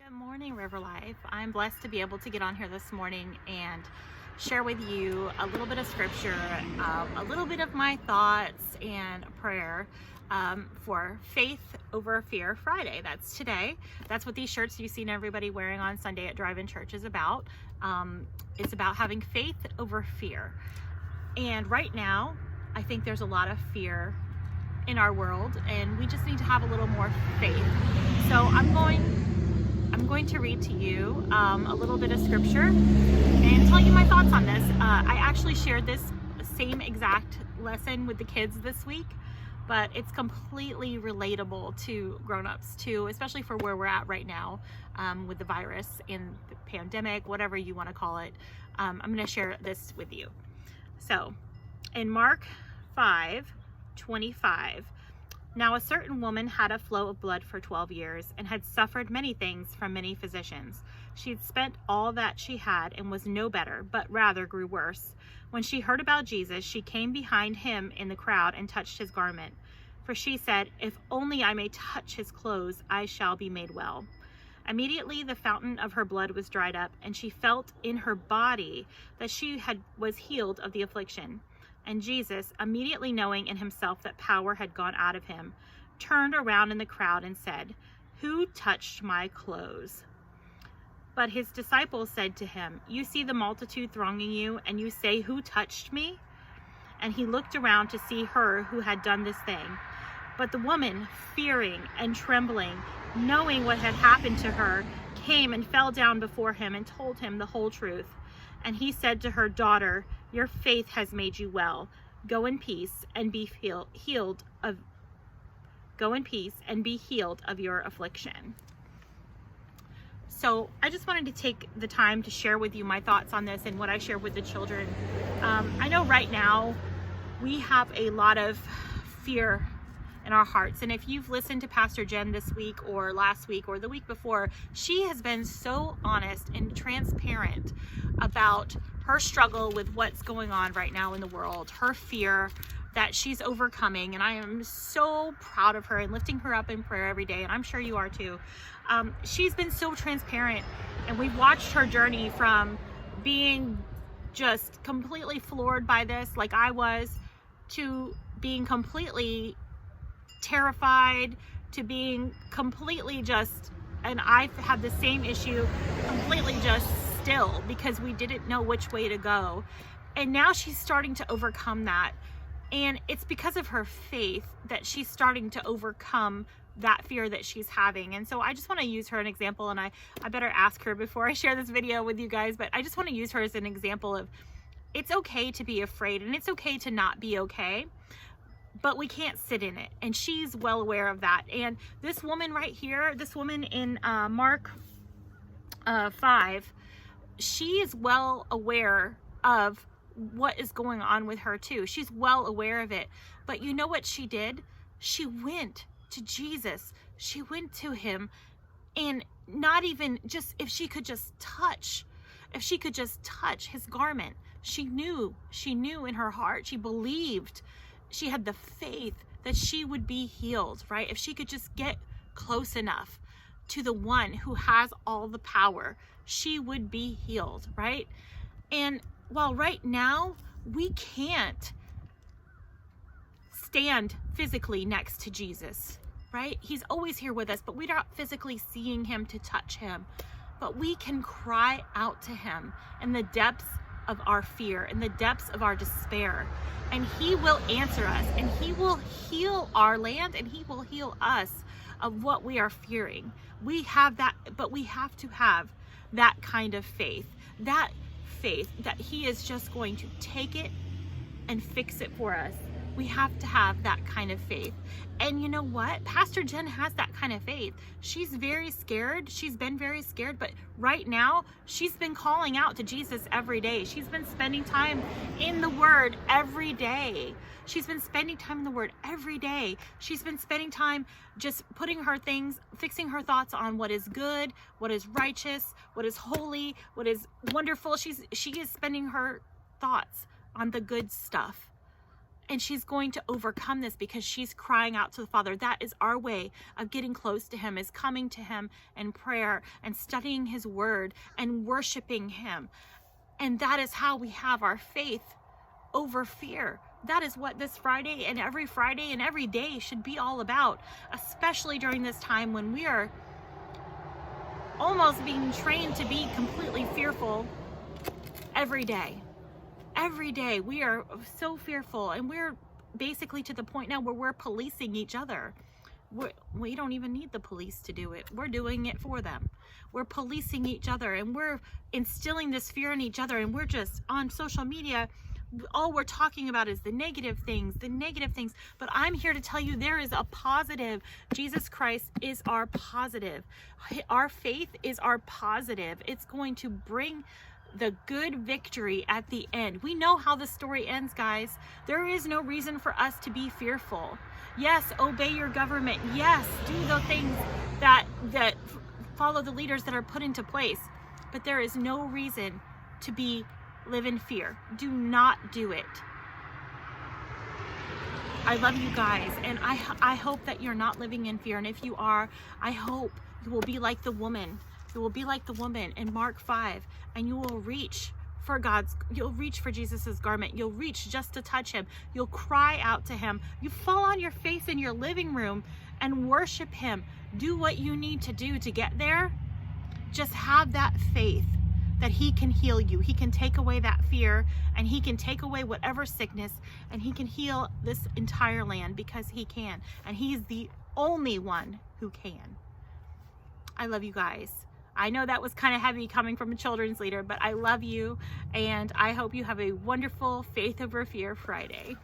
Good morning, River Life. I'm blessed to be able to get on here this morning and share with you a little bit of scripture, a little bit of my thoughts and prayer for Faith Over Fear Friday. That's today. That's what these shirts you've seen everybody wearing on Sunday at Drive-In Church is about. It's about having faith over fear. And right now, I think there's a lot of fear in our world, and we just need to have a little more faith. So I'm going to read to you a little bit of scripture and tell you my thoughts on this. I actually shared this same exact lesson with the kids this week, but it's completely relatable to grown-ups too, especially for where we're at right now with the virus and the pandemic, whatever you want to call it. I'm going to share this with you. So in Mark 5:25, now a certain woman had a flow of blood for 12 years and had suffered many things from many physicians. She had spent all that she had and was no better, but rather grew worse. When she heard about Jesus, she came behind him in the crowd and touched his garment. For she said, "If only I may touch his clothes, I shall be made well." Immediately the fountain of her blood was dried up, and she felt in her body that she was healed of the affliction. And Jesus, immediately knowing in himself that power had gone out of him, turned around in the crowd and said, "Who touched my clothes?" But his disciples said to him, "You see the multitude thronging you, and you say, 'Who touched me?'" And he looked around to see her who had done this thing. But the woman, fearing and trembling, knowing what had happened to her, came and fell down before him and told him the whole truth. And he said to her, "Daughter, your faith has made you well. Go in peace and be healed of your affliction." So I just wanted to take the time to share with you my thoughts on this and what I share with the children. I know right now we have a lot of fear in our hearts. And if you've listened to Pastor Jen this week or last week or the week before, she has been so honest and transparent about her struggle with what's going on right now in the world, her fear that she's overcoming. And I am so proud of her and lifting her up in prayer every day. And I'm sure you are too. She's been so transparent, and we've watched her journey from being just completely floored by this, like I was, to being completely terrified, to being completely just, and I've had the same issue, completely just still, because we didn't know which way to go. And now she's starting to overcome that, and it's because of her faith that she's starting to overcome that fear that she's having. And so I just want to use her an example, and I better ask her before I share this video with you guys, but I just want to use her as an example of it's okay to be afraid, and it's okay to not be okay, but we can't sit in it. And she's well aware of that. And this woman right here, this woman in Mark 5, she is well aware of what is going on with her too. She's well aware of it. But you know what she did? She went to Jesus. She went to him, and not even just if she could just touch his garment. She knew in her heart, she believed, she had the faith that she would be healed, right? If she could just get close enough to the one who has all the power, she would be healed, right? And while right now we can't stand physically next to Jesus, right? He's always here with us, but we're not physically seeing him to touch him. But we can cry out to him in the depths of our fear, in the depths of our despair, and he will answer us, and he will heal our land, and he will heal us of what we are fearing. We have that, but we have to have that kind of faith that he is just going to take it and fix it for us. We have to have that kind of faith. And you know what? Pastor Jen has that kind of faith. She's very scared. She's been very scared, but right now she's been calling out to Jesus every day. She's been spending time in the Word every day. She's been spending time in the Word every day. She's been spending time just fixing her thoughts on what is good, what is righteous, what is holy, what is wonderful. She is spending her thoughts on the good stuff. And she's going to overcome this because she's crying out to the Father. That is our way of getting close to him, is coming to him in prayer and studying his word and worshiping him. And that is how we have our faith over fear. That is what this Friday and every day should be all about, especially during this time when we are almost being trained to be completely fearful every day. Every day we are so fearful, and we're basically to the point now where we're policing each other. We don't even need the police to do it. We're doing it for them. We're policing each other, and we're instilling this fear in each other, and we're just on social media. All we're talking about is the negative things. But I'm here to tell you there is a positive. Jesus Christ is our positive. Our faith is our positive. It's going to bring the good victory at the end. We know how the story ends, guys. There is no reason for us to be fearful. Yes, obey your government. Yes, do the things that follow the leaders that are put into place. But there is no reason to live in fear. Do not do it. I love you guys, and I hope that you're not living in fear. And if you are, I hope you will be like the woman. You will be like the woman in Mark 5, and you will reach for you'll reach for Jesus's garment. You'll reach just to touch him. You'll cry out to him. You fall on your face in your living room and worship him. Do what you need to do to get there. Just have that faith that he can heal you. He can take away that fear, and he can take away whatever sickness, and he can heal this entire land, because he can. And he's the only one who can. I love you guys. I know that was kind of heavy coming from a children's leader, but I love you, and I hope you have a wonderful Faith Over Fear Friday.